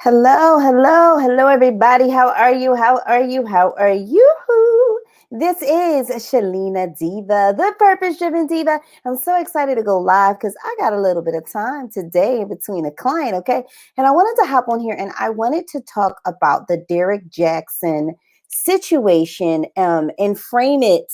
Hello, everybody. How are you? How are you? How are you? This is Shalina Diva, the Purpose Driven Diva. I'm so excited to go live because I got a little bit of time today in between a client, okay? And I wanted to hop on here and I wanted to talk about the Derrick Jaxn situation and frame it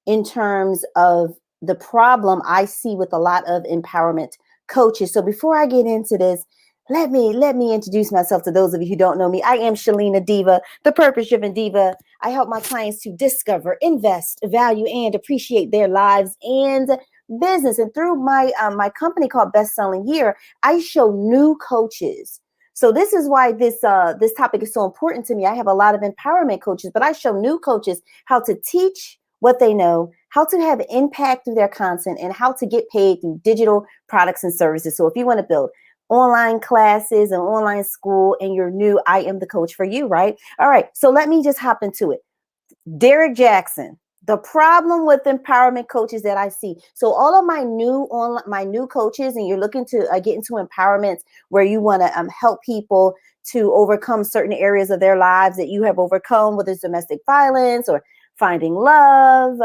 in terms of the problem I see with a lot of empowerment coaches. So before I get into this, let me introduce myself to those of you who don't know me. I am Shalina Diva, the Purpose Driven Diva. I help my clients to discover, invest, value, and appreciate their lives and business. And through my company called Best Selling Year, I show new coaches. So this is why this topic is so important to me. I have a lot of empowerment coaches, but I show new coaches how to teach what they know, how to have impact through their content, and how to get paid through digital products and services. So if you want to build online classes and online school and you're new, I am the coach for you, right? All right, so let me just hop into it. Derrick Jaxn, the problem with empowerment coaches that I see. So all of my new coaches, and you're looking to get into empowerment where you want to help people to overcome certain areas of their lives that you have overcome, whether it's domestic violence or finding love,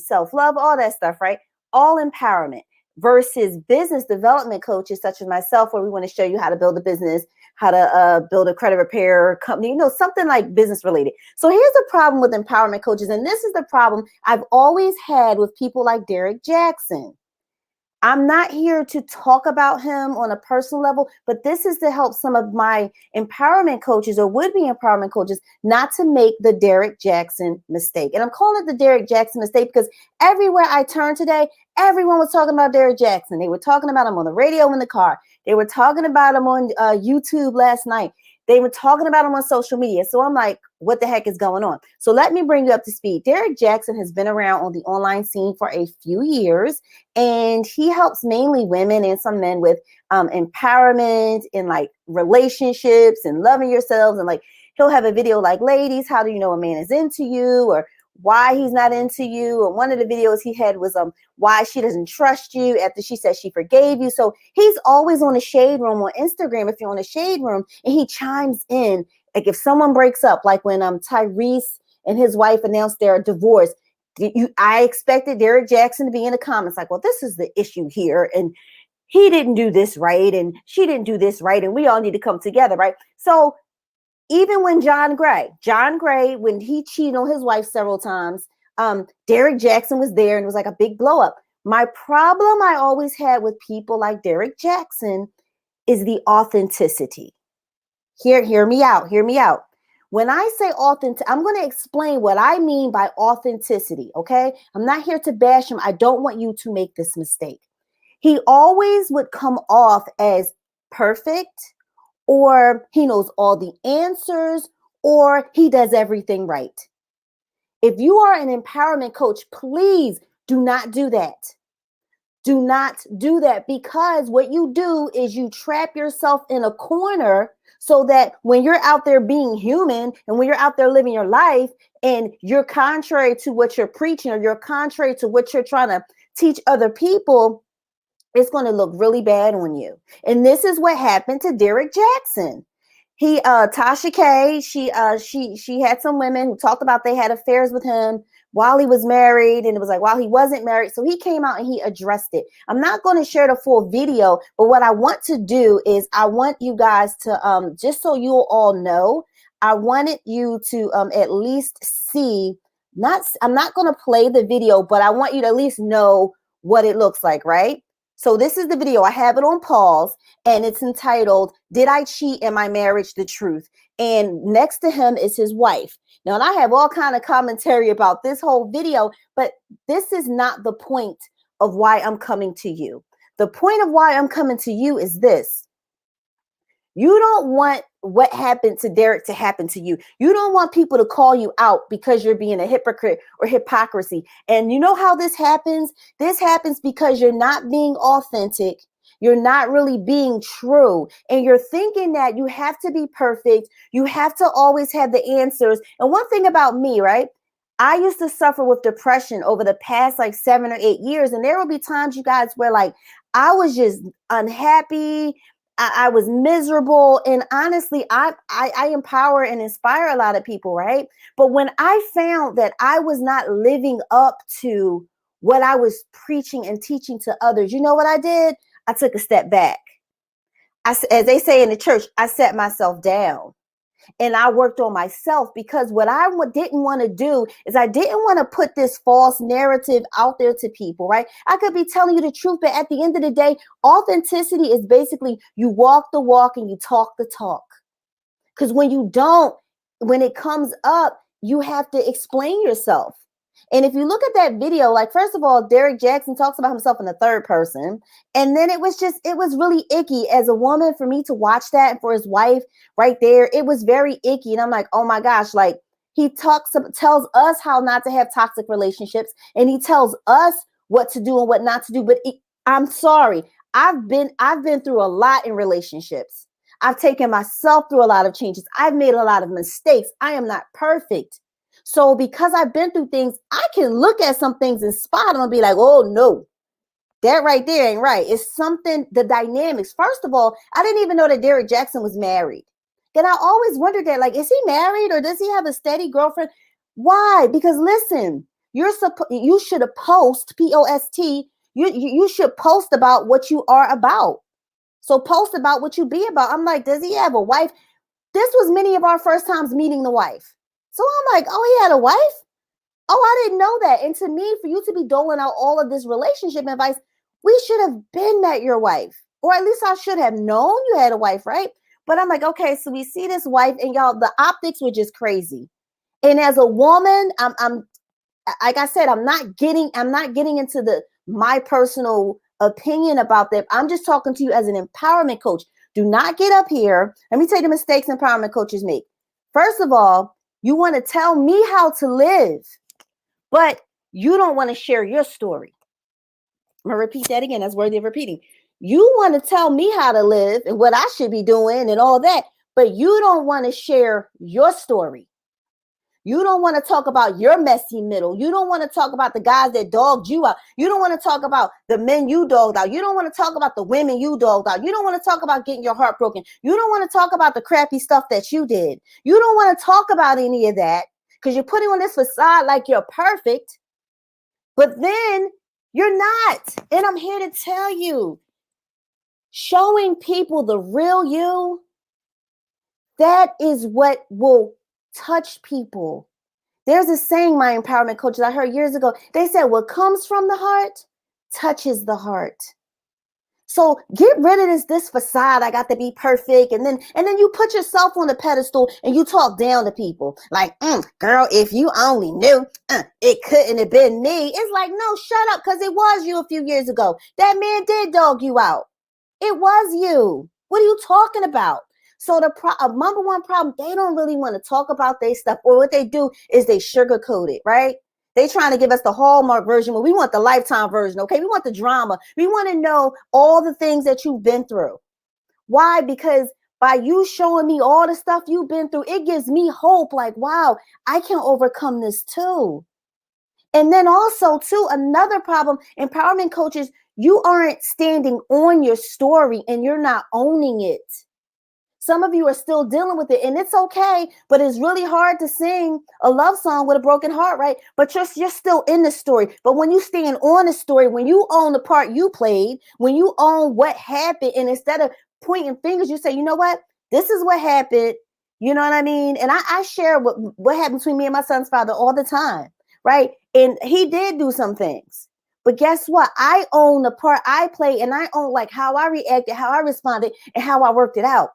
self-love, all that stuff, right? All empowerment versus business development coaches such as myself, where we want to show you how to build a business, how to build a credit repair company, something like business related. So here's the problem with empowerment coaches. And this is the problem I've always had with people like Derrick Jaxn. I'm not here to talk about him on a personal level, but this is to help some of my empowerment coaches or would-be empowerment coaches not to make the Derrick Jaxn mistake. And I'm calling it the Derrick Jaxn mistake because everywhere I turned today, everyone was talking about Derrick Jaxn. They were talking about him on the radio in the car. They were talking about him on YouTube last night. They were talking about him on social media. So I'm like, what the heck is going on? So let me bring you up to speed. Derrick Jaxn has been around on the online scene for a few years, and he helps mainly women and some men with empowerment and like relationships and loving yourselves. And like, he'll have a video like, ladies, how do you know a man is into you, or why he's not into you? And one of the videos he had was why she doesn't trust you after she said she forgave you. So he's always on the Shade Room on Instagram. If you're on the Shade Room, and he chimes in, like if someone breaks up, like when Tyrese and his wife announced their divorce, I expected Derrick Jaxn to be in the comments like, well, this is the issue here, and he didn't do this right, and she didn't do this right, and we all need to come together, right? So even when John Gray, when he cheated on his wife several times, Derrick Jaxn was there, and it was like a big blow up. My problem I always had with people like Derrick Jaxn is the authenticity. Hear me out. When I say authentic, I'm going to explain what I mean by authenticity, okay? I'm not here to bash him. I don't want you to make this mistake. He always would come off as perfect, or he knows all the answers, or he does everything right. If you are an empowerment coach, please do not do that. Do not do that, because what you do is you trap yourself in a corner so that when you're out there being human and when you're out there living your life and you're contrary to what you're preaching, or you're contrary to what you're trying to teach other people, it's going to look really bad on you. And this is what happened to Derrick Jaxn. Tasha K, she had some women who talked about they had affairs with him while he was married, and it was like while he wasn't married. So he came out and he addressed it. I'm not going to share the full video, but what I want to do is I want you guys to just so you'll all know, I wanted you to at least see, I'm not going to play the video, but I want you to at least know what it looks like, right? So this is the video. I have it on pause, and it's entitled, "Did I Cheat in My Marriage? The Truth." And next to him is his wife. Now, and I have all kind of commentary about this whole video, but this is not the point of why I'm coming to you. The point of why I'm coming to you is this. You don't want what happened to Derrick to happen to you. You don't want people to call you out because you're being a hypocrite or hypocrisy. And you know how this happens? This happens because you're not being authentic. You're not really being true. And you're thinking that you have to be perfect. You have to always have the answers. And one thing about me, right? I used to suffer with depression over the past like 7 or 8 years. And there will be times, you guys, where like I was just unhappy. I was miserable. And honestly, I empower and inspire a lot of people, right? But when I found that I was not living up to what I was preaching and teaching to others, you know what I did? I took a step back. As they say in the church, I set myself down and I worked on myself, because what I didn't want to do is I didn't want to put this false narrative out there to people, right? I could be telling you the truth, but at the end of the day, authenticity is basically you walk the walk and you talk the talk. Because when you don't, when it comes up, you have to explain yourself. And if you look at that video, like, first of all, Derrick Jaxn talks about himself in the third person. And then it was really icky as a woman for me to watch that, and for his wife right there. It was very icky. And I'm like, oh my gosh, like, he tells us how not to have toxic relationships, and he tells us what to do and what not to do. But I'm sorry. I've been through a lot in relationships. I've taken myself through a lot of changes. I've made a lot of mistakes. I am not perfect. So because I've been through things, I can look at some things and spot them and be like, oh no, that right there ain't right. It's something, the dynamics. First of all, I didn't even know that Derrick Jaxn was married. And I always wondered that, like, is he married or does he have a steady girlfriend? Why? Because listen, you should have post, you should post about what you are about. So post about what you be about. I'm like, does he have a wife? This was many of our first times meeting the wife. So I'm like, oh, he had a wife? Oh, I didn't know that. And to me, for you to be doling out all of this relationship advice, we should have been met your wife. Or at least I should have known you had a wife, right? But I'm like, okay, so we see this wife, and y'all, the optics were just crazy. And as a woman, I'm like I said, I'm not getting into my personal opinion about that. I'm just talking to you as an empowerment coach. Do not get up here. Let me tell you the mistakes empowerment coaches make. First of all, you want to tell me how to live, but you don't want to share your story. I'm going to repeat that again. That's worthy of repeating. You want to tell me how to live and what I should be doing and all that, but you don't want to share your story. You don't want to talk about your messy middle. You don't want to talk about the guys that dogged you out. You don't want to talk about the men you dogged out. You don't want to talk about the women you dogged out. You don't want to talk about getting your heart broken. You don't want to talk about the crappy stuff that you did. You don't want to talk about any of that because you're putting on this facade like you're perfect, but then you're not. And I'm here to tell you, showing people the real you, that is what will touch people. There's a saying my empowerment coaches I heard years ago. They said, what comes from the heart touches the heart. So get rid of this facade. I got to be perfect. And then you put yourself on the pedestal and you talk down to people like, girl, if you only knew, it couldn't have been me. It's like, no, shut up. Because it was you a few years ago. That man did dog you out. It was you. What are you talking about? So the number one problem, they don't really want to talk about their stuff, or what they do is they sugarcoat it, right? They trying to give us the Hallmark version, but we want the Lifetime version, okay? We want the drama. We want to know all the things that you've been through. Why? Because by you showing me all the stuff you've been through, it gives me hope, like, wow, I can overcome this too. And then also, too, another problem, empowerment coaches, you aren't standing on your story and you're not owning it. Some of you are still dealing with it, and it's okay, but it's really hard to sing a love song with a broken heart, right? But you're still in the story. But when you stand on the story, when you own the part you played, when you own what happened, and instead of pointing fingers, you say, you know what? This is what happened. You know what I mean? And I share what happened between me and my son's father all the time, right? And he did do some things. But guess what? I own the part I played, and I own like how I reacted, how I responded, and how I worked it out.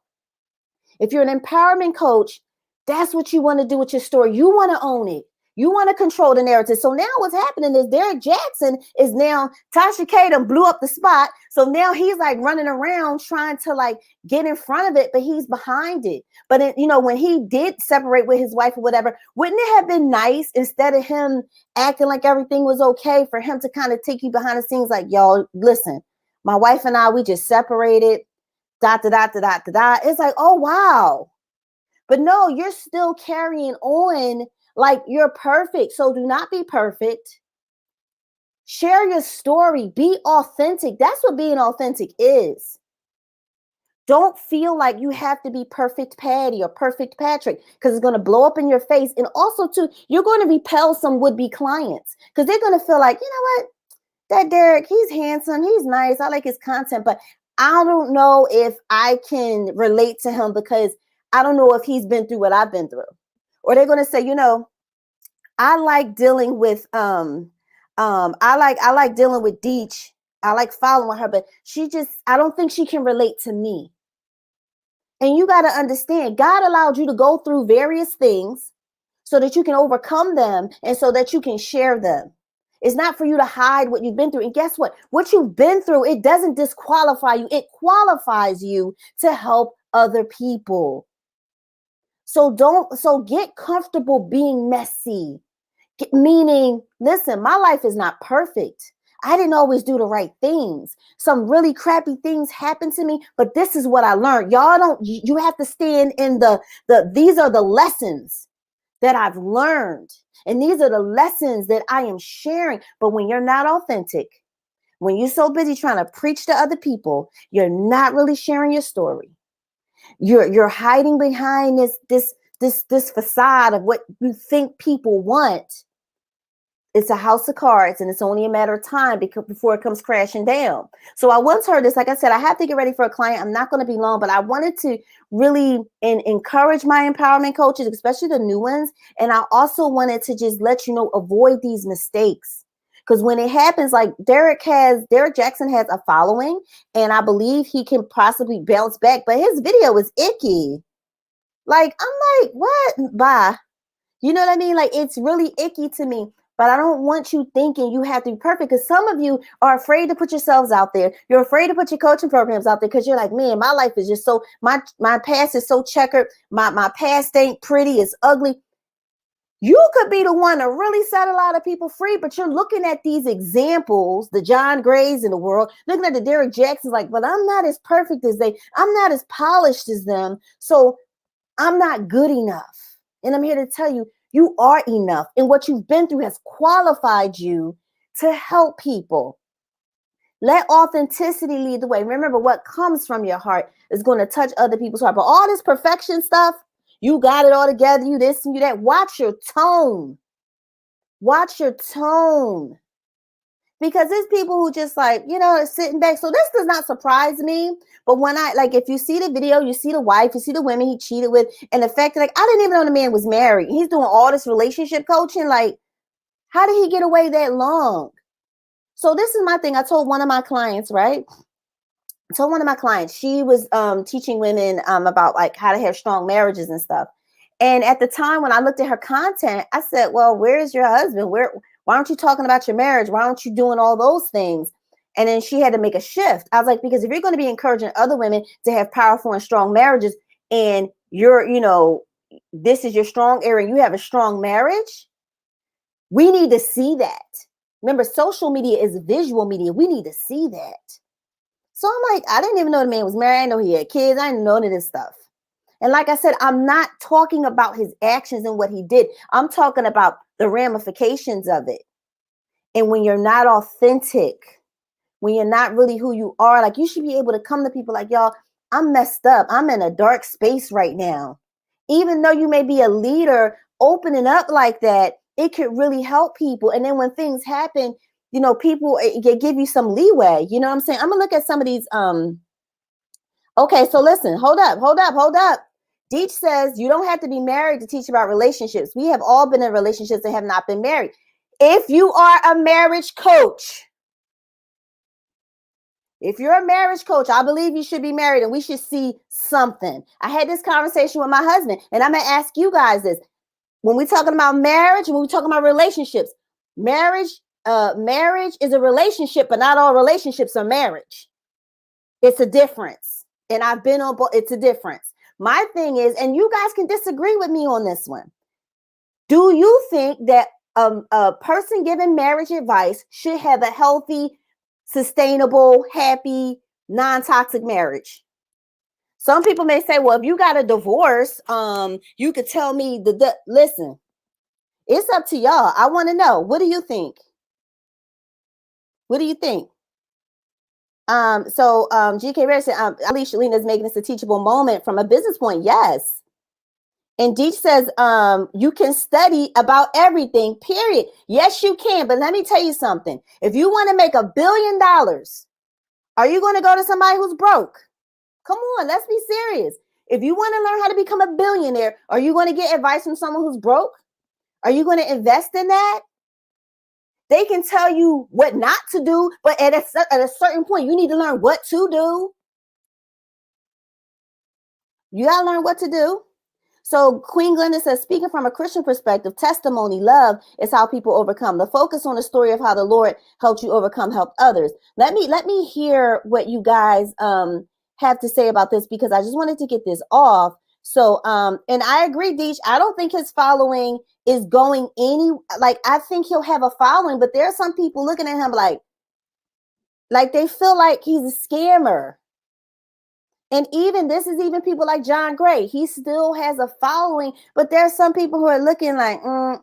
If you're an empowerment coach, that's what you want to do with your story. You want to own it. You want to control the narrative. So now what's happening is Derrick Jaxn is now, Tasha K done blew up the spot. So now he's like running around trying to like get in front of it, but he's behind it. But when he did separate with his wife or whatever, wouldn't it have been nice, instead of him acting like everything was okay, for him to kind of take you behind the scenes like, y'all, listen, my wife and I, we just separated. Dot, dot, dot, dot, dot, dot. It's like, oh, wow. But no, you're still carrying on like you're perfect. So do not be perfect. Share your story. Be authentic. That's what being authentic is. Don't feel like you have to be perfect Patty or perfect Patrick because it's going to blow up in your face. And also, too, you're going to repel some would-be clients because they're going to feel like, you know what, that Derrick, he's handsome, he's nice, I like his content, but I don't know if I can relate to him because I don't know if he's been through what I've been through. Or they're going to say, you know, I like dealing with I like dealing with Deech. I like following her, but I don't think she can relate to me. And you got to understand, God allowed you to go through various things so that you can overcome them and so that you can share them. It's not for you to hide what you've been through. And guess what? What you've been through, it doesn't disqualify you. It qualifies you to help other people. So get comfortable being messy. Meaning, listen, my life is not perfect. I didn't always do the right things. Some really crappy things happened to me, but this is what I learned. Y'all don't, you have to stand in these are the lessons that I've learned. And these are the lessons that I am sharing. But when you're not authentic, when you're so busy trying to preach to other people, you're not really sharing your story. You're hiding behind this facade of what you think people want. It's a house of cards, and it's only a matter of time before it comes crashing down. So I once heard this, like I said, I have to get ready for a client. I'm not going to be long, but I wanted to really encourage my empowerment coaches, especially the new ones. And I also wanted to just let you know, avoid these mistakes. Because when it happens, like Derrick Jaxn has a following, and I believe he can possibly bounce back, but his video is icky. Like, I'm like, what? Bye. You know what I mean? Like, it's really icky to me. But I don't want you thinking you have to be perfect, because some of you are afraid to put yourselves out there. You're afraid to put your coaching programs out there because you're like, man, my life is just so, my past is so checkered. My past ain't pretty. It's ugly. You could be the one to really set a lot of people free, but you're looking at these examples, the John Grays in the world, looking at the Derrick Jaxns, like, but I'm not as perfect as I'm not as polished as them. So I'm not good enough. And I'm here to tell you, you are enough. And what you've been through has qualified you to help people. Let authenticity lead the way. Remember, what comes from your heart is going to touch other people's heart. But all this perfection stuff, you got it all together, you this and you that. Watch your tone. Watch your tone. Because there's people who just like, you know, are sitting back. So this does not surprise me. But when if you see the video, you see the wife, you see the women he cheated with, and the fact that, like, I didn't even know the man was married. He's doing all this relationship coaching. Like, how did he get away that long? So this is my thing. I told one of my clients, right? She was teaching women about like how to have strong marriages and stuff. And at the time when I looked at her content, I said, well, where's your husband? Why aren't you talking about your marriage? Why aren't you doing all those things? And then she had to make a shift. I was like, because if you're going to be encouraging other women to have powerful and strong marriages, and this is your strong area, and you have a strong marriage, we need to see that. Remember, social media is visual media. We need to see that. So I'm like, I didn't even know the man was married. I didn't know he had kids. I didn't know any of this stuff. And like I said, I'm not talking about his actions and what he did. I'm talking about the ramifications of it. And when you're not authentic, when you're not really who you are, like, you should be able to come to people like, y'all, I'm messed up. I'm in a dark space right now. Even though you may be a leader, opening up like that, it could really help people. And then when things happen, you know, people give you some leeway. You know what I'm saying? I'm gonna look at some of these. Okay, so listen, hold up. Deech says you don't have to be married to teach about relationships. We have all been in relationships and have not been married. If you are a marriage coach, I believe you should be married, and we should see something. I had this conversation with my husband, and I'm gonna ask you guys this. When we're talking about marriage, when we're talking about relationships, marriage is a relationship, but not all relationships are marriage. It's a difference. And I've been on both. It's a difference. My thing is, and you guys can disagree with me on this one. Do you think that a person giving marriage advice should have a healthy, sustainable, happy, non-toxic marriage? Some people may say, well, if you got a divorce, you could tell me listen, it's up to y'all. I want to know. What do you think? What do you think? GK Rare said, I believe Shalina is making this a teachable moment from a business point. Yes. And Deech says, you can study about everything, period. Yes, you can. But let me tell you something. If you want to make $1 billion, are you going to go to somebody who's broke? Come on, let's be serious. If you want to learn how to become a billionaire, are you going to get advice from someone who's broke? Are you going to invest in that? They can tell you what not to do, but at a certain point, you need to learn what to do. You got to learn what to do. So Queen Glenda says, speaking from a Christian perspective, testimony, love is how people overcome. The focus on the story of how the Lord helped you overcome, help others. Let me hear what you guys have to say about this, because I just wanted to get this off. So, and I agree, Deech, I don't think his following is going I think he'll have a following, but there are some people looking at him like they feel like he's a scammer. And this is even people like John Gray. He still has a following, but there's some people who are looking like, And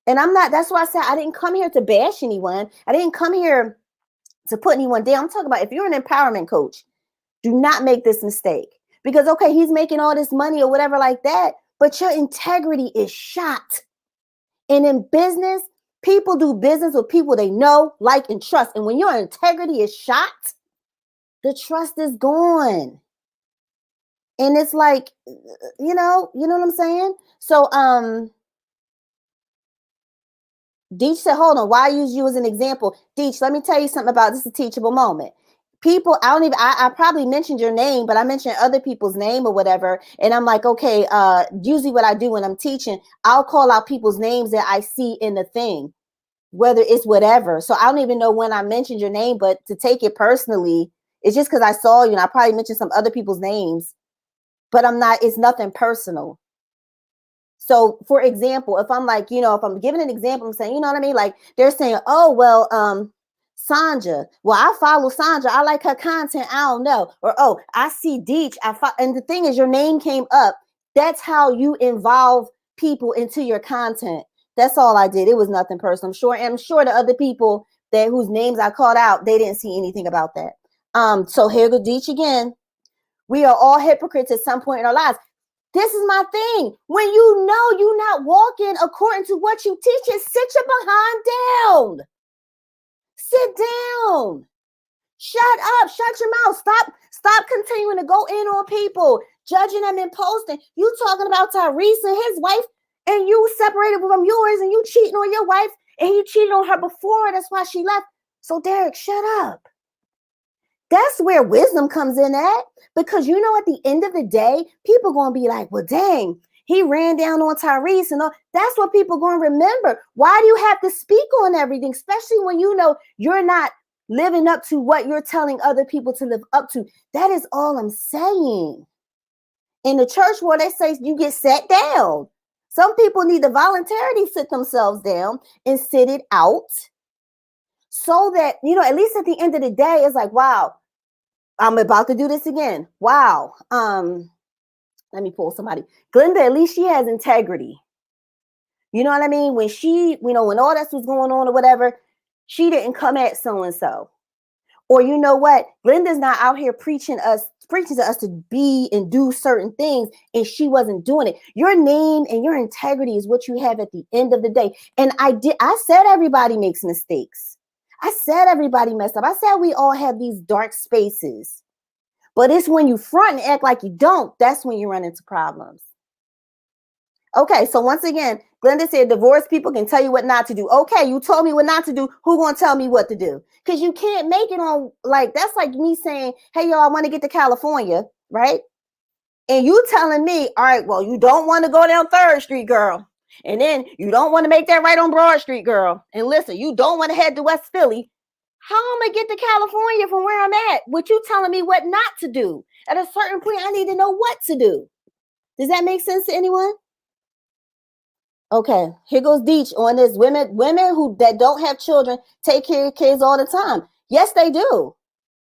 that's why I said I didn't come here to bash anyone. I didn't come here to put anyone down. I'm talking about if you're an empowerment coach, do not make this mistake. Because, okay, he's making all this money or whatever like that, but your integrity is shot. And in business, people do business with people they know, like, and trust. And when your integrity is shot, the trust is gone. And it's like, you know what I'm saying? So, Deech said, hold on, why I use you as an example? Deech, let me tell you something about this is a teachable moment. People, I probably mentioned your name, but I mentioned other people's name or whatever. And I'm like, okay, usually what I do when I'm teaching, I'll call out people's names that I see in the thing, whether it's whatever. So I don't even know when I mentioned your name, but to take it personally, it's just because I saw you and I probably mentioned some other people's names, but it's nothing personal. So, for example, if I'm like, if I'm giving an example, I'm saying, you know what I mean? Like they're saying, oh, well, Sandra, well, I follow Sandra. I like her content. I don't know. Or, oh, I see Deech. And the thing is, your name came up. That's how you involve people into your content. That's all I did. It was nothing personal. I'm sure the other people whose names I called out, they didn't see anything about that. So here goes Deech again. We are all hypocrites at some point in our lives. This is my thing. When you know you're not walking according to what you teach, just sit your behind down. Sit down. Shut up. Shut your mouth. Stop continuing to go in on people, judging them and posting. You talking about Tyrese and his wife, and you separated from yours, and you cheating on your wife, and he cheated on her before. That's why she left. So Derrick, shut up. That's where wisdom comes in at, because at the end of the day, people are going to be like, well, dang, he ran down on Tyrese and all. That's what people are going to remember. Why do you have to speak on everything, especially when you're not living up to what you're telling other people to live up to? That is all I'm saying. In the church world, they say you get sat down. Some people need to voluntarily sit themselves down and sit it out, so that, at least at the end of the day, it's like, wow, I'm about to do this again. Wow. Let me pull somebody. Glenda, at least she has integrity. You know what I mean? When when all this was going on or whatever, she didn't come at so-and-so. Or you know what? Glenda's not out here preaching to us to be and do certain things, and she wasn't doing it. Your name and your integrity is what you have at the end of the day. And I said everybody makes mistakes. I said everybody messed up. I said we all have these dark spaces. But it's when you front and act like you don't, that's when you run into problems. Okay, so once again, Glenda said divorced people can tell you what not to do. Okay, you told me what not to do. Who gonna tell me what to do? Because you can't make it on, that's like me saying, hey, y'all, I want to get to California, right? And you telling me, all right, well, you don't want to go down 3rd Street, girl. And then you don't want to make that right on Broad Street, girl. And listen, you don't want to head to West Philly. How am I get to California from where I'm at? With you telling me what not to do. At a certain point, I need to know what to do. Does that make sense to anyone? Okay, here goes Deech on this. Women that don't have children take care of kids all the time. Yes, they do.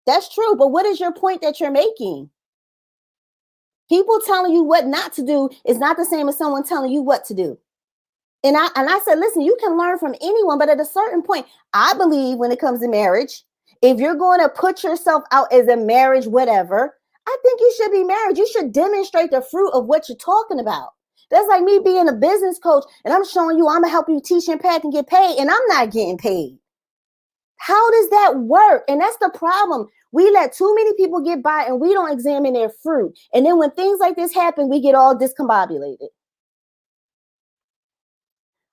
That's true. But what is your point that you're making? People telling you what not to do is not the same as someone telling you what to do. And I said, listen, you can learn from anyone, but at a certain point, I believe when it comes to marriage, If you're going to put yourself out as a marriage, whatever, I think you should be married. You should demonstrate the fruit of what you're talking about. That's like me being a business coach and I'm showing you I'm going to help you teach and pack and get paid and I'm not getting paid. How does that work? And that's the problem. We let too many people get by and we don't examine their fruit. And then when things like this happen, we get all discombobulated.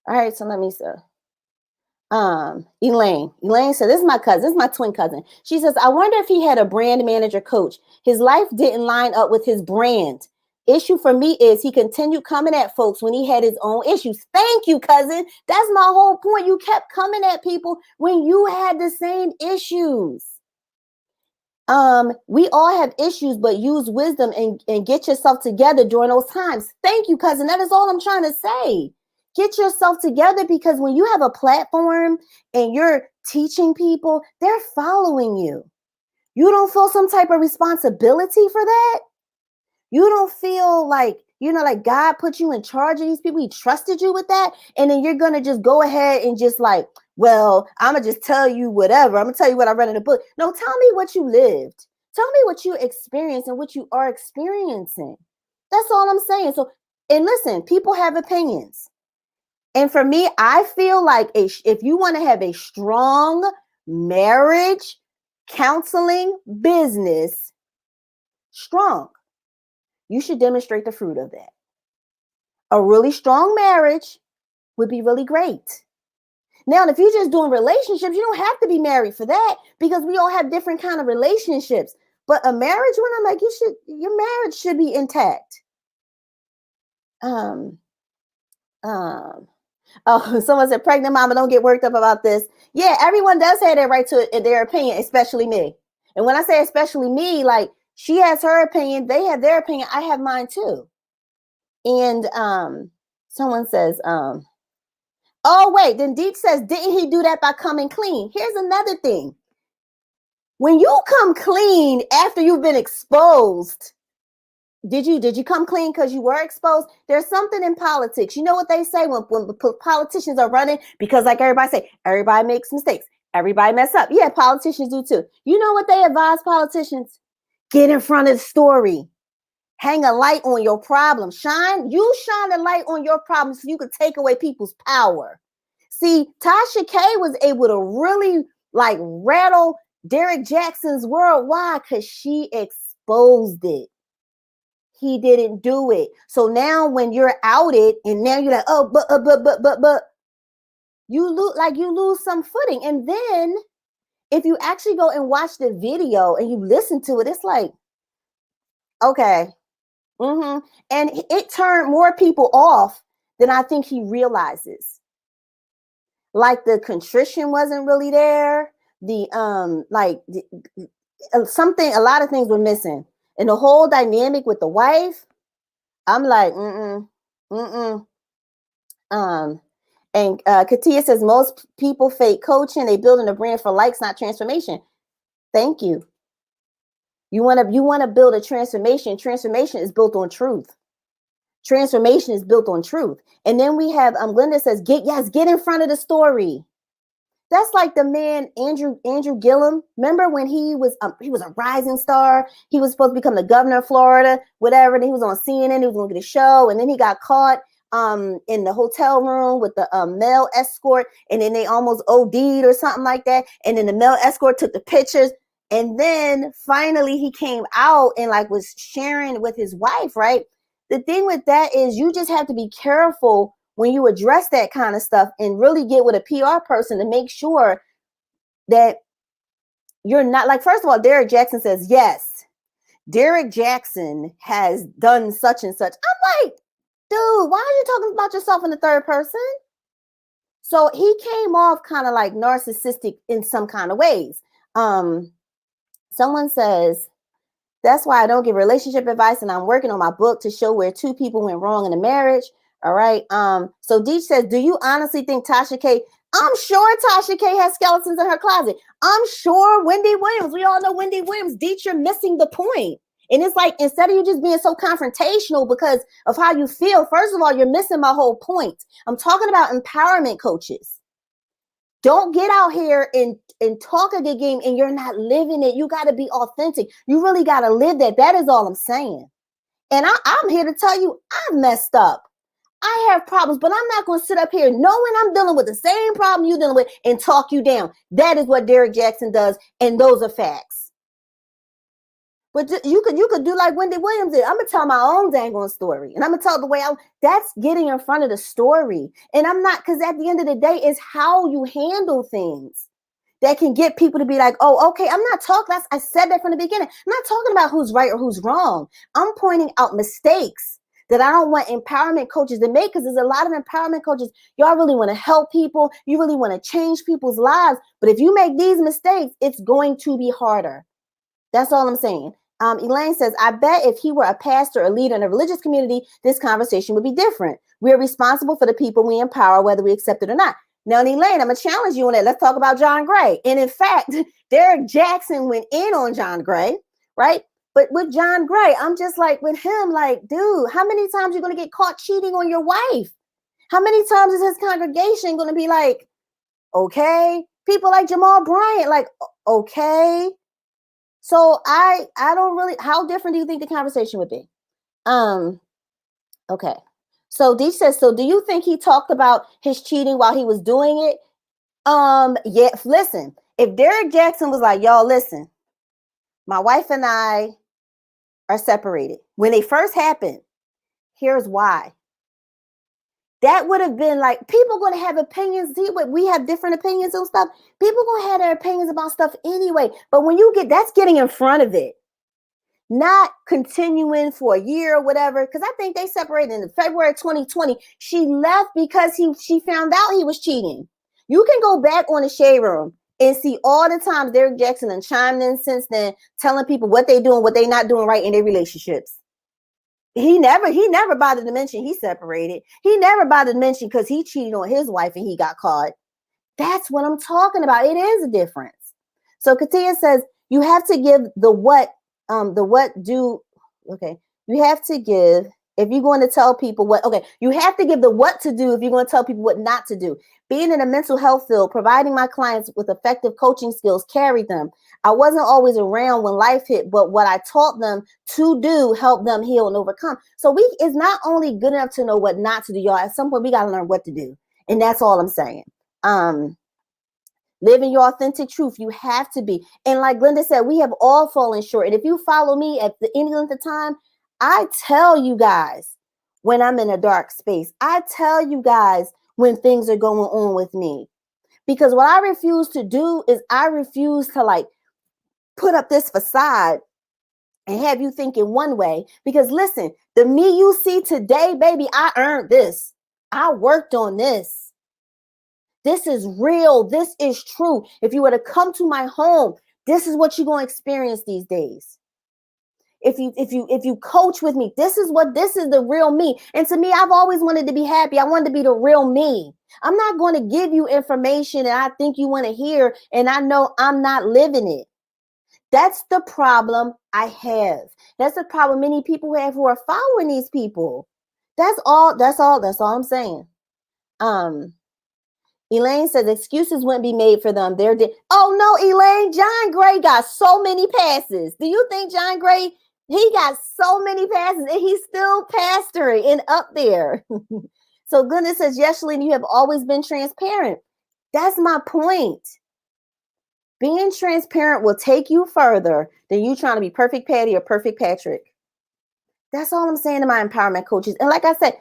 All right, so let me see. Elaine said, this is my cousin, this is my twin cousin. She says, I wonder if he had a brand manager coach. His life didn't line up with his brand. Issue for me is he continued coming at folks when he had his own issues. Thank you, cousin. That's my whole point. You kept coming at people when you had the same issues. We all have issues, but use wisdom and get yourself together during those times. Thank you, cousin. That is all I'm trying to say. Get yourself together, because when you have a platform and you're teaching people, they're following you. You don't feel some type of responsibility for that. You don't feel like, like God put you in charge of these people. He trusted you with that. And then you're going to just go ahead and just like, well, I'm going to just tell you whatever. I'm going to tell you what I read in the book. No, tell me what you lived. Tell me what you experienced and what you are experiencing. That's all I'm saying. So, and listen, people have opinions. And for me, I feel like if you want to have a strong marriage counseling business, strong, you should demonstrate the fruit of that. A really strong marriage would be really great. Now, if you're just doing relationships, you don't have to be married for that, because we all have different kind of relationships. But a marriage one, I'm like, your marriage should be intact. Oh, someone said, pregnant mama, don't get worked up about this. Yeah, everyone does have their right to their opinion, especially me. And when I say especially me, like, she has her opinion, they have their opinion, I have mine too. And someone says, oh, wait, then Deep says, didn't he do that by coming clean? Here's another thing. When you come clean after you've been exposed, did you come clean because you were exposed? There's something in politics. You know what they say when politicians are running? Because like everybody say, everybody makes mistakes. Everybody mess up. Yeah, politicians do too. You know what they advise politicians? Get in front of the story. Hang a light on your problem. Shine a light on your problems so you could take away people's power. See, Tasha K was able to really like rattle Derrick Jaxn's world. Why? Because she exposed it. He didn't do it. So now when you're outed and now you're like, oh, but you lose some footing. And then if you actually go and watch the video and you listen to it, it's like, okay. And it turned more people off than I think he realizes. Like the contrition wasn't really there. Something, a lot of things were missing. And the whole dynamic with the wife, I'm like, And Katia says, most people fake coaching. They building a brand for likes, not transformation. Thank you. You want to build a transformation. Transformation is built on truth. Transformation is built on truth. And then we have Glenda says, get in front of the story. That's like the man Andrew Gillum. Remember when he was a rising star? He was supposed to become the governor of Florida, whatever. And he was on CNN. He was going to get a show, and then he got caught in the hotel room with the male escort, and then they almost OD'd or something like that. And then the male escort took the pictures, and then finally he came out and like was sharing with his wife, right? The thing with that is you just have to be careful when you address that kind of stuff and really get with a PR person to make sure that you're not like, first of all, Derrick Jaxn says, yes, Derrick Jaxn has done such and such. I'm like, dude, why are you talking about yourself in the third person? So he came off kind of like narcissistic in some kind of ways. Someone says, that's why I don't give relationship advice, and I'm working on my book to show where two people went wrong in a marriage. All right. So Deej says, do you honestly think Tasha K? I'm sure Tasha K has skeletons in her closet. I'm sure Wendy Williams. We all know Wendy Williams. Deej, you're missing the point. And it's like, instead of you just being so confrontational because of how you feel, first of all, you're missing my whole point. I'm talking about empowerment coaches. Don't get out here and talk a good game and you're not living it. You got to be authentic. You really got to live that. That is all I'm saying. And I'm here to tell you, I've messed up. I have problems, but I'm not going to sit up here knowing I'm dealing with the same problem you're dealing with and talk you down. That is what Derrick Jaxn does, and those are facts. But you could do like Wendy Williams did. I'm gonna tell my own dang on story, and I'm gonna tell the way I. That's getting in front of the story, and I'm not, because at the end of the day, it's how you handle things that can get people to be like, oh, okay. I'm not talking. I said that from the beginning. I'm not talking about who's right or who's wrong. I'm pointing out mistakes that I don't want empowerment coaches to make, because there's a lot of empowerment coaches. Y'all really want to help people. You really want to change people's lives. But if you make these mistakes, it's going to be harder. That's all I'm saying. Elaine says, I bet if he were a pastor or leader in a religious community, this conversation would be different. We're responsible for the people we empower, whether we accept it or not. Now, Elaine, I'm going to challenge you on that. Let's talk about John Gray. And in fact, Derrick Jaxn went in on John Gray, right? But with John Gray, I'm just like, with him, like, dude, how many times are you going to get caught cheating on your wife? How many times is his congregation going to be like, okay? People like Jamal Bryant, like, okay. So I don't really, how different do you think the conversation would be? Okay. So Dee says, so do you think he talked about his cheating while he was doing it? Yeah, listen, if Derrick Jaxn was like, y'all, listen, my wife and I are separated. When they first happened, here's why. That would have been like, people going to have opinions. We have different opinions on stuff. People going to have their opinions about stuff anyway. But when you get, that's getting in front of it, not continuing for a year or whatever. Because I think they separated in February 2020. She left because she found out he was cheating. You can go back on the Shade Room and see all the times Derrick Jaxn and chimed in since then, telling people what they doing, what they not doing right in their relationships. He never bothered to mention he separated. He never bothered to mention because he cheated on his wife and he got caught. That's what I'm talking about. It is a difference. So Katia says, you have to give the what do, okay. You have to give, if you're going to tell people what, okay, you have to give the what to do if you're going to tell people what not to do. Being in a mental health field, providing my clients with effective coaching skills carried them. I wasn't always around when life hit, but what I taught them to do helped them heal and overcome. So it's not only good enough to know what not to do, y'all. At some point, we got to learn what to do. And that's all I'm saying. Living your authentic truth. You have to be. And like Glenda said, we have all fallen short. And if you follow me at any length of time, I tell you guys when I'm in a dark space. I tell you guys when things are going on with me. Because what I refuse to do is I refuse to like put up this facade and have you thinking one way. Because listen, the me you see today, baby, I earned this. I worked on this. This is real. This is true. If you were to come to my home, this is what you're going to experience these days. If you coach with me, this is the real me. And to me, I've always wanted to be happy. I wanted to be the real me. I'm not going to give you information that I think you want to hear, and I know I'm not living it. That's the problem I have. That's the problem many people have who are following these people. That's all I'm saying. Elaine says excuses wouldn't be made for them. Oh no, Elaine, John Gray got so many passes. Do you think John Gray, he got so many passes and he's still pastoring and up there? So Glenda says, yes, Shalene, you have always been transparent. That's my point. Being transparent will take you further than you trying to be perfect Patty or perfect Patrick. That's all I'm saying to my empowerment coaches. And like I said,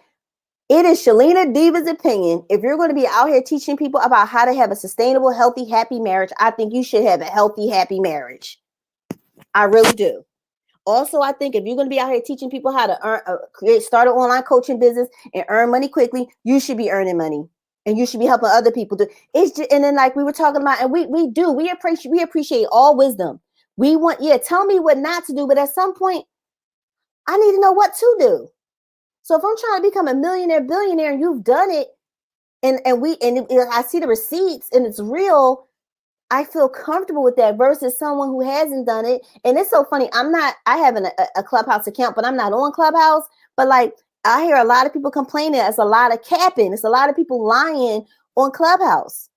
it is Shalina Diva's opinion. If you're going to be out here teaching people about how to have a sustainable, healthy, happy marriage, I think you should have a healthy, happy marriage. I really do. Also, I think if you're going to be out here teaching people how to start an online coaching business and earn money quickly, you should be earning money. And you should be helping other people do. It's just, and then like we were talking about, and we appreciate all wisdom. We want, tell me what not to do, but at some point, I need to know what to do. So if I'm trying to become a millionaire, billionaire, and you've done it, and I see the receipts and it's real, I feel comfortable with that versus someone who hasn't done it. And it's so funny. I have a Clubhouse account, but I'm not on Clubhouse. But like, I hear a lot of people complaining. It's a lot of capping. It's a lot of people lying on Clubhouse.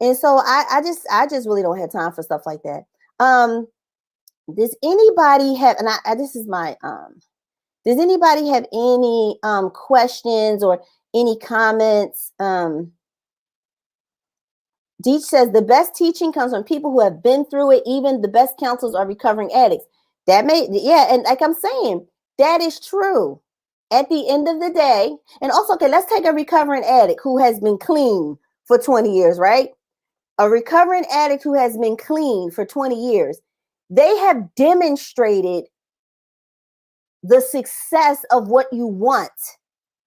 And so I just really don't have time for stuff like that. Does anybody have, and this is my, does anybody have any questions or any comments? Deech says the best teaching comes from people who have been through it. Even the best counselors are recovering addicts. Yeah, and like I'm saying, that is true. At the end of the day, and also, okay, let's take a recovering addict who has been clean for 20 years, right? A recovering addict who has been clean for 20 years. They have demonstrated the success of what you want.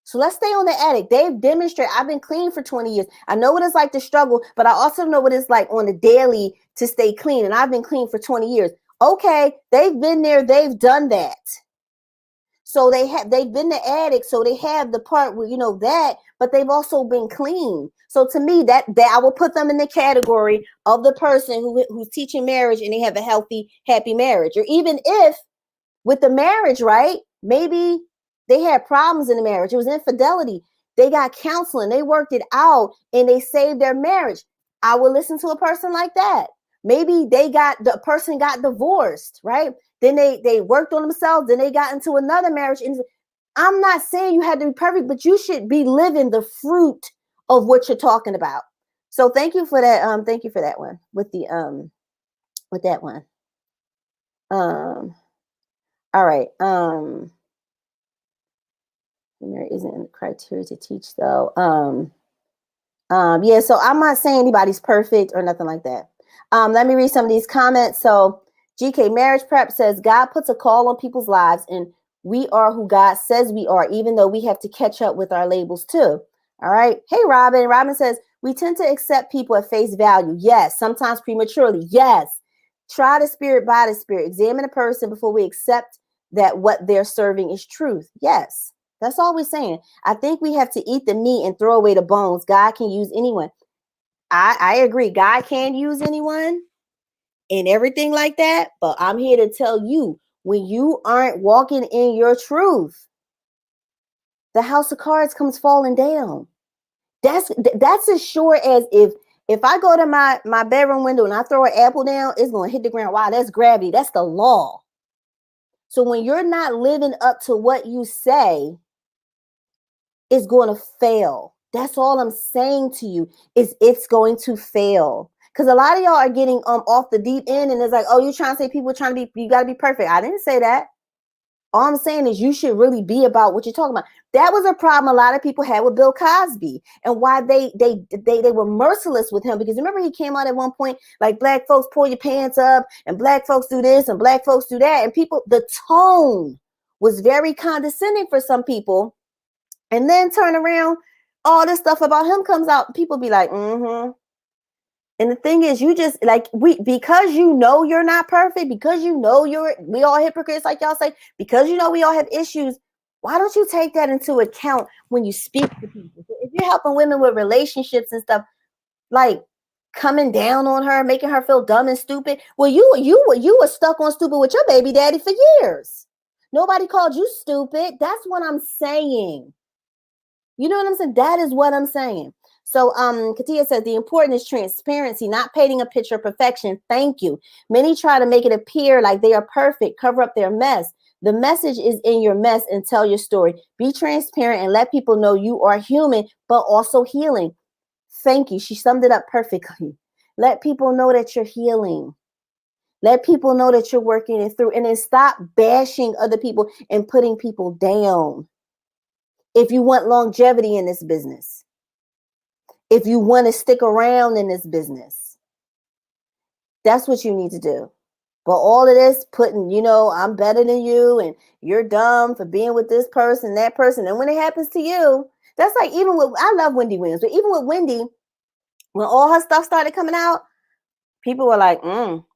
So let's stay on the addict. They've demonstrated, I've been clean for 20 years. I know what it's like to struggle, but I also know what it's like on the daily to stay clean. And I've been clean for 20 years. Okay, they've been there, they've done that. So they've been the addict, so they have the part where, that, but they've also been clean. So to me, that I will put them in the category of the person who's teaching marriage and they have a healthy, happy marriage. Or even if with the marriage, right? Maybe they had problems in the marriage. It was infidelity. They got counseling. They worked it out and they saved their marriage. I would listen to a person like that. Maybe the person got divorced, right? Then they worked on themselves. Then they got into another marriage. And I'm not saying you had to be perfect, but you should be living the fruit of what you're talking about. So thank you for that. Thank you for that one with that one. All right. There isn't a criteria to teach though. Yeah, so I'm not saying anybody's perfect or nothing like that. Let me read some of these comments. So GK Marriage Prep says God puts a call on people's lives and we are who God says we are, even though we have to catch up with our labels too. All right. Hey, Robin. Robin says we tend to accept people at face value. Yes. Sometimes prematurely. Yes. Try the spirit by the spirit. Examine a person before we accept that what they're serving is truth. Yes. That's all we're saying. I think we have to eat the meat and throw away the bones. God can use anyone. I agree. God can use anyone and everything like that. But I'm here to tell you, when you aren't walking in your truth, the house of cards comes falling down. That's as sure as if I go to my bedroom window and I throw an apple down, it's going to hit the ground. Wow, that's gravity. That's the law. So when you're not living up to what you say, it's going to fail. That's all I'm saying to you is it's going to fail. Because a lot of y'all are getting off the deep end and it's like, oh, you're trying to say people are trying to be, you got to be perfect. I didn't say that. All I'm saying is you should really be about what you're talking about. That was a problem a lot of people had with Bill Cosby and why they were merciless with him. Because remember he came out at one point like black folks pull your pants up and black folks do this and black folks do that. And people, the tone was very condescending for some people. And then turn around, all this stuff about him comes out. People be like, mm-hmm. And the thing is, you just like because you know you're not perfect, because you know we all hypocrites, like y'all say, because you know we all have issues. Why don't you take that into account when you speak to people? If you're helping women with relationships and stuff, like coming down on her, making her feel dumb and stupid. Well, you were stuck on stupid with your baby daddy for years. Nobody called you stupid. That's what I'm saying. You know what I'm saying? That is what I'm saying. So Katia says the important is transparency, not painting a picture of perfection. Thank you. Many try to make it appear like they are perfect, cover up their mess. The message is in your mess and tell your story. Be transparent and let people know you are human, but also healing. Thank you. She summed it up perfectly. Let people know that you're healing. Let people know that you're working it through, and then stop bashing other people and putting people down. If you want longevity in this business, if you want to stick around in this business, that's what you need to do. But all of this putting, I'm better than you and you're dumb for being with this person, that person. And when it happens to you, that's like even with, I love Wendy Williams, but even with Wendy, when all her stuff started coming out, people were like,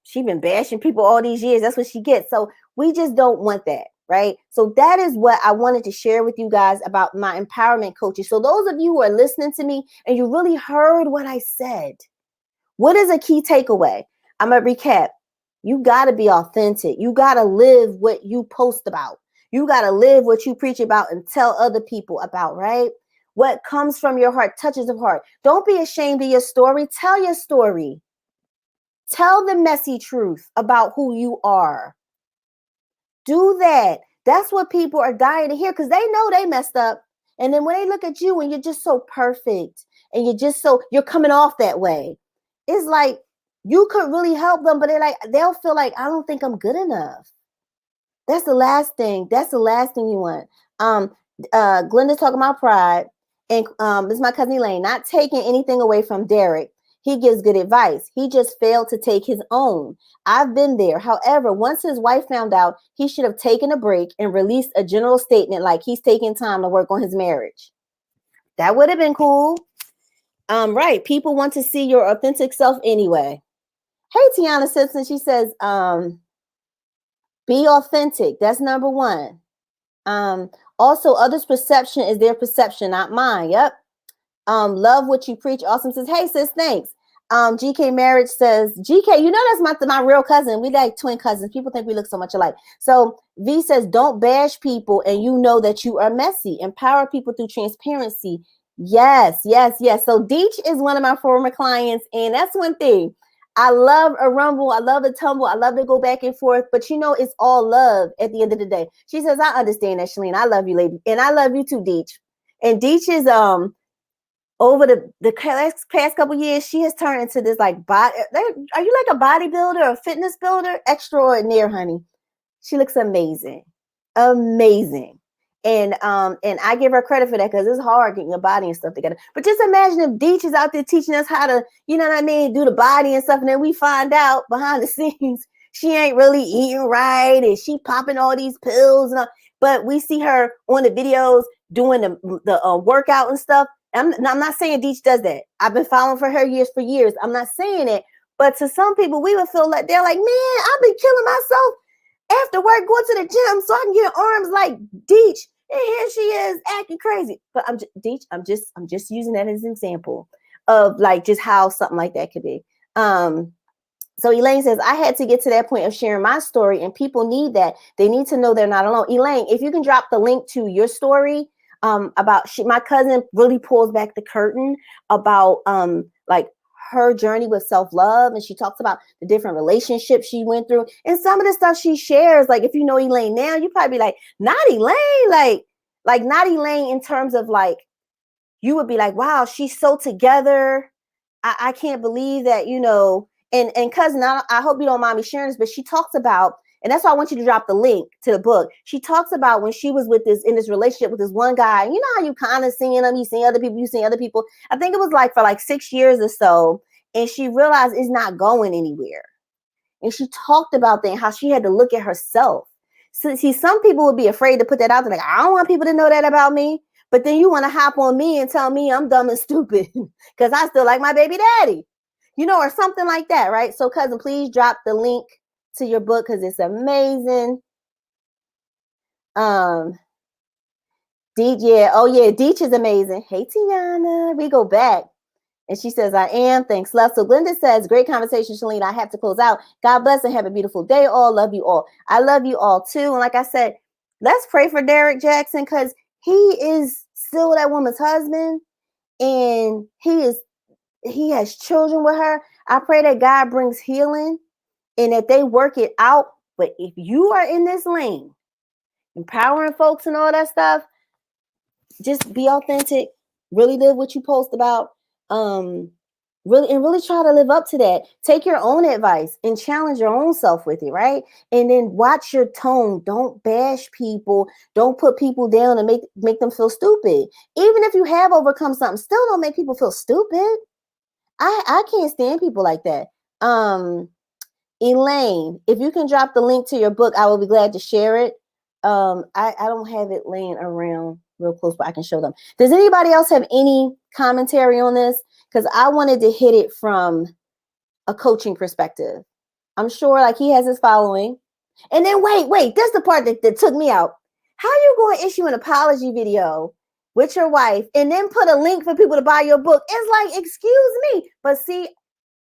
she been bashing people all these years. That's what she gets. So we just don't want that. Right. So that is what I wanted to share with you guys about my empowerment coaching. So those of you who are listening to me and you really heard what I said, what is a key takeaway? I'm going to recap. You got to be authentic. You got to live what you post about. You got to live what you preach about and tell other people about. Right. What comes from your heart touches the heart. Don't be ashamed of your story. Tell your story. Tell the messy truth about who you are. Do that. That's what people are dying to hear, because they know they messed up. And then when they look at you and you're just so perfect and you're coming off that way, it's like you could really help them, but they'll feel like, I don't think I'm good enough. That's the last thing. That's the last thing you want. Glenda's talking about pride. And this is my cousin Elaine, not taking anything away from Derrick. He gives good advice. He just failed to take his own. I've been there. However, once his wife found out, he should have taken a break and released a general statement like he's taking time to work on his marriage. That would have been cool. Right. People want to see your authentic self anyway. Hey, Tiana Simpson, she says, be authentic. That's number one. Also, others' perception is their perception, not mine. Yep. Love what you preach. Awesome says, hey sis, thanks. GK Marriage says, GK, you know that's my real cousin. We like twin cousins. People think we look so much alike. So V says, don't bash people and you know that you are messy. Empower people through transparency. Yes, yes, yes. So Deech is one of my former clients, and that's one thing. I love a rumble. I love a tumble. I love to go back and forth, but you know, it's all love at the end of the day. She says, I understand that, Shalene. I love you, lady. And I love you too, Deech. And Deech is, over the past couple years, she has turned into this like body. Are you like a bodybuilder or a fitness builder? Extraordinaire, honey. She looks amazing, amazing. And I give her credit for that, because it's hard getting your body and stuff together. But just imagine if Deech is out there teaching us how to, you know what I mean, do the body and stuff, and then we find out behind the scenes she ain't really eating right and she popping all these pills and all, but we see her on the videos doing the workout and stuff. I'm not saying Deech does that. I've been following for her for years. I'm not saying it, but to some people, we would feel like they're like, man, I've been killing myself after work, going to the gym so I can get arms like Deech, and here she is acting crazy. But Deech, I'm just using that as an example of like just how something like that could be. So Elaine says, I had to get to that point of sharing my story, and people need that. They need to know they're not alone. Elaine, if you can drop the link to your story about my cousin really pulls back the curtain about like her journey with self-love, and she talks about the different relationships she went through and some of the stuff she shares. Like if you know Elaine now, you probably be like, not Elaine, like not Elaine in terms of like, you would be like, wow, she's so together. I can't believe that, you know. And cousin, I hope you don't mind me sharing this, but she talks about, and that's why I want you to drop the link to the book. She talks about when she was in this relationship with this one guy. You know how you kind of seeing him, you see other people. I think it was like for like 6 years or so. And she realized it's not going anywhere. And she talked about that, how she had to look at herself. So see, some people would be afraid to put that out there. Like, I don't want people to know that about me. But then you want to hop on me and tell me I'm dumb and stupid because I still like my baby daddy, you know, or something like that, right? So cousin, please drop the link to your book because it's amazing. Deech, yeah, oh yeah, Deech is amazing. Hey Tiana, we go back. And she says, I am. Thanks, love. So Glenda says, great conversation, Shalene. I have to close out. God bless and have a beautiful day all. Love you all. I love you all too. And like I said, let's pray for Derrick Jaxn, because he is still that woman's husband, and he has children with her. I pray that God brings healing and that they work it out. But if you are in this lane, empowering folks and all that stuff, just be authentic, really live what you post about, really try to live up to that. Take your own advice and challenge your own self with it, right? And then watch your tone. Don't bash people. Don't put people down and make them feel stupid. Even if you have overcome something, still don't make people feel stupid. I can't stand people like that. Elaine, if you can drop the link to your book, I will be glad to share it. I don't have it laying around real close, but I can show them. Does anybody else have any commentary on this? Because I wanted to hit it from a coaching perspective. I'm sure like he has his following. And then wait, this is the part that took me out. How you going to issue an apology video with your wife and then put a link for people to buy your book? It's like, excuse me. But see,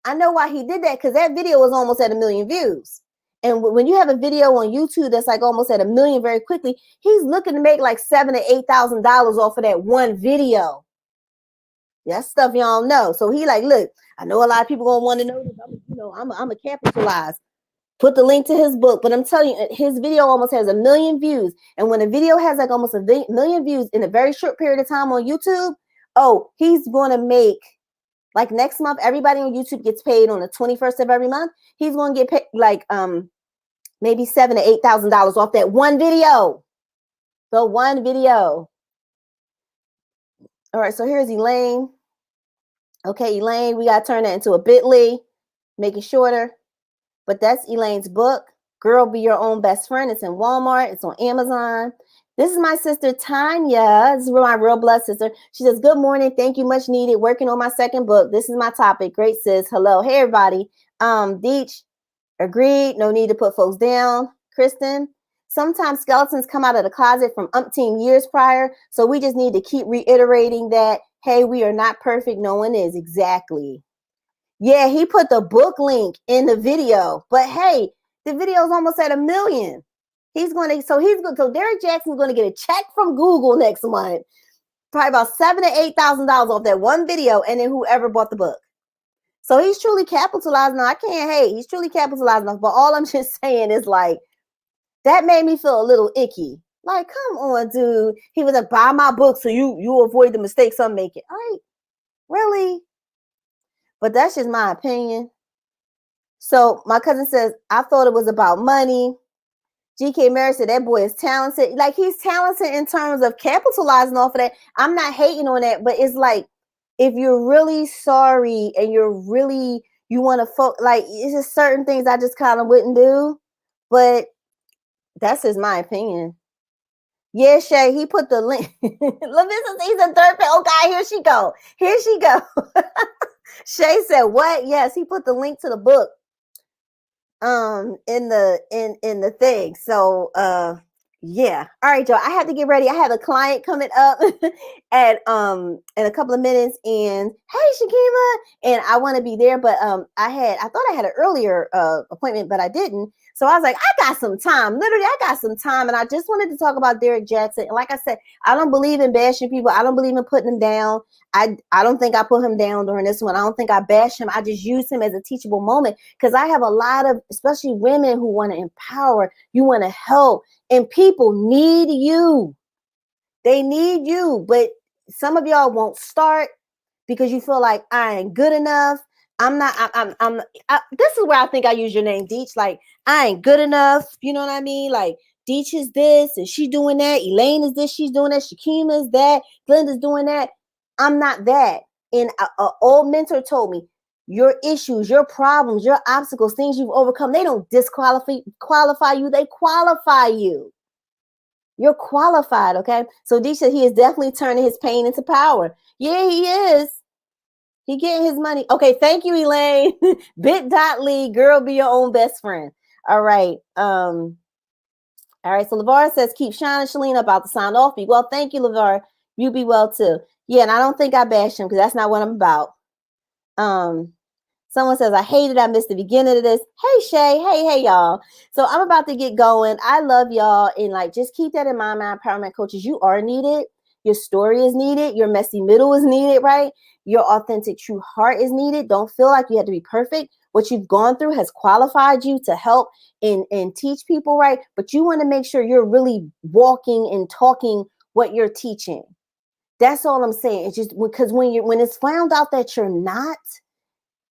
I know why he did that, because that video was almost at 1 million views. And when you have a video on YouTube that's like almost at 1 million very quickly, he's looking to make like $7,000 to $8,000 off of that one video. That's stuff y'all know. So he like, look, I know a lot of people gonna want to know this. I'm a capitalize. Put the link to his book, but I'm telling you, his video almost has 1 million views. And when a video has like almost 1 million views in a very short period of time on YouTube, oh, he's gonna make, like next month, everybody on YouTube gets paid on the 21st of every month. He's gonna get paid like maybe $7,000 to $8,000 off that one video. The one video. All right, so here's Elaine. Okay, Elaine, we got to turn that into a bit.ly, make it shorter. But that's Elaine's book, Girl Be Your Own Best Friend. It's in Walmart. It's on Amazon. This is my sister, Tanya. This is my real blood sister. She says, good morning. Thank you. Much needed. Working on my second book. This is my topic. Great, sis. Hello. Hey, everybody. Deech, agreed. No need to put folks down. Kristen, sometimes skeletons come out of the closet from umpteen years prior. So we just need to keep reiterating that, hey, we are not perfect. No one is. Exactly. Yeah, he put the book link in the video, but hey, the video is almost at 1 million. So Derrick Jaxn is going to get a check from Google next month, probably about $7,000 to $8,000 off that one video, and then whoever bought the book. So he's truly capitalizing. I can't hate. He's truly capitalizing off. But all I'm just saying is like, that made me feel a little icky. Like, come on, dude. He was like, buy my book so you avoid the mistakes I'm making. All right, really? But that's just my opinion. So my cousin says, I thought it was about money. GK Mary said, that boy is talented. Like, he's talented in terms of capitalizing off of that. I'm not hating on that, but it's like, if you're really sorry and you want to like, it's just certain things I just kind of wouldn't do. But that's just my opinion. Yeah, Shay, he put the link. He's a third page. Oh, God, here she go. Here she go. Shay said, what? Yes, he put the link to the book in the thing. So yeah. All right, y'all. I have to get ready. I have a client coming up at in a couple of minutes. And hey, Shakima, and I want to be there, but I thought I had an earlier appointment, but I didn't. So I was like, I got some time. Literally, I got some time, and I just wanted to talk about Derrick Jaxn. And like I said, I don't believe in bashing people. I don't believe in putting them down. I don't think I put him down during this one. I don't think I bashed him. I just used him as a teachable moment, because I have a lot of, especially women, who want to empower. You want to help, and people need you. They need you, but some of y'all won't start because you feel like I ain't good enough. This is where I think I use your name, Deech. Like, I ain't good enough. You know what I mean? Like, Deech is this and she doing that. Elaine is this, she's doing that. Shakima is that. Glenda's doing that. I'm not that. And an old mentor told me, your issues, your problems, your obstacles, things you've overcome, they don't qualify you. They qualify you. You're qualified, okay? So Deech said he is definitely turning his pain into power. Yeah, he is. He getting his money. Okay, thank you, Elaine. Bit.ly, girl, be your own best friend. All right. All right. So LeVar says, keep shining, Shalene, about to sign off. Be well. Thank you, LeVar. You be well too. Yeah, and I don't think I bashed him because that's not what I'm about. Someone says, I hated I missed the beginning of this. Hey, Shay. Hey, y'all. So I'm about to get going. I love y'all. And like, just keep that in mind, my empowerment coaches. You are needed. Your story is needed. Your messy middle is needed, right? Your authentic true heart is needed. Don't feel like you have to be perfect. What you've gone through has qualified you to help and teach people, right? But you want to make sure you're really walking and talking what you're teaching. That's all I'm saying. It's just because when it's found out that you're not,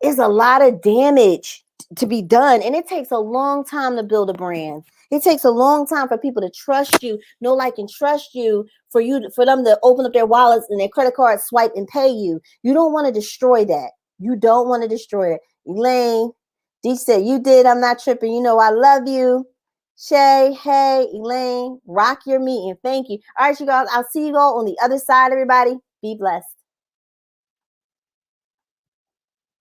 it's a lot of damage to be done. And it takes a long time to build a brand. It takes a long time for people to trust you, know, like, and trust you, for them to open up their wallets and their credit card, swipe and pay you. You don't want to destroy that. You don't want to destroy it. Elaine, Deech said, you did. I'm not tripping. You know, I love you. Shay, hey, Elaine, rock your meeting. Thank you. All right, you guys, I'll see you all on the other side, everybody. Be blessed.